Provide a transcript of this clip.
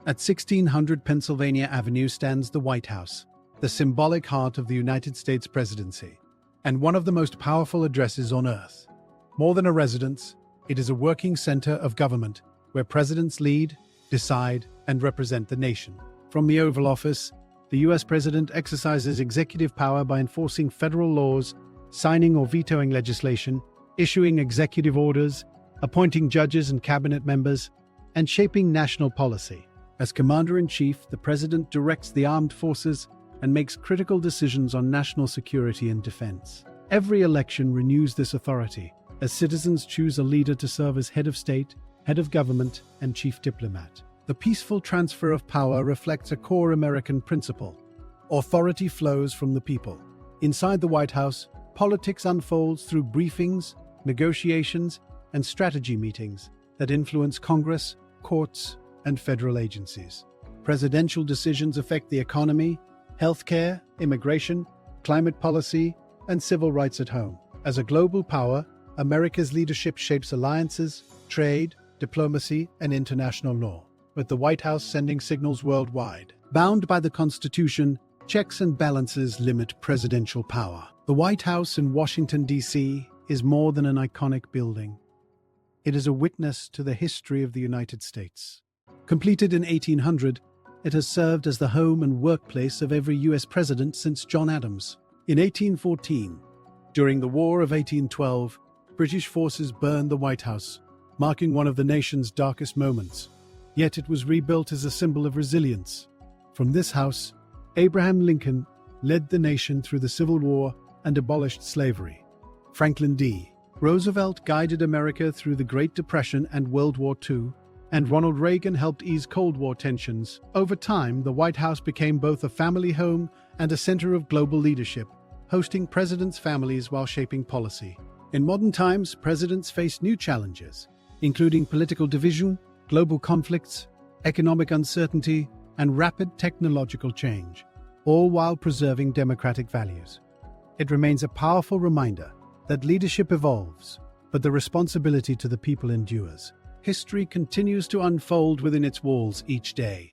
At 1600 Pennsylvania Avenue stands the White House, the symbolic heart of the United States presidency, and one of the most powerful addresses on earth. More than a residence, it is a working center of government where presidents lead, decide, and represent the nation. From the Oval Office, the U.S. president exercises executive power by enforcing federal laws, signing or vetoing legislation, issuing executive orders, appointing judges and cabinet members, and shaping national policy. As Commander-in-Chief, the President directs the armed forces and makes critical decisions on national security and defense. Every election renews this authority, as citizens choose a leader to serve as head of state, head of government, and chief diplomat. The peaceful transfer of power reflects a core American principle. Authority flows from the people. Inside the White House, politics unfolds through briefings, negotiations, and strategy meetings that influence Congress, courts, and federal agencies. Presidential decisions affect the economy, healthcare, immigration, climate policy, and civil rights at home. As a global power, America's leadership shapes alliances, trade, diplomacy, and international law, with the White House sending signals worldwide. Bound by the Constitution, checks and balances limit presidential power. The White House in Washington, D.C. is more than an iconic building. It is a witness to the history of the United States. Completed in 1800, it has served as the home and workplace of every U.S. president since John Adams. In 1814, during the War of 1812, British forces burned the White House, marking one of the nation's darkest moments. Yet it was rebuilt as a symbol of resilience. From this house, Abraham Lincoln led the nation through the Civil War and abolished slavery. Franklin D. Roosevelt guided America through the Great Depression and World War II, and Ronald Reagan helped ease Cold War tensions. Over time, the White House became both a family home and a center of global leadership, hosting presidents' families while shaping policy. In modern times, presidents face new challenges, including political division, global conflicts, economic uncertainty, and rapid technological change, all while preserving democratic values. It remains a powerful reminder that leadership evolves, but the responsibility to the people endures. History continues to unfold within its walls each day.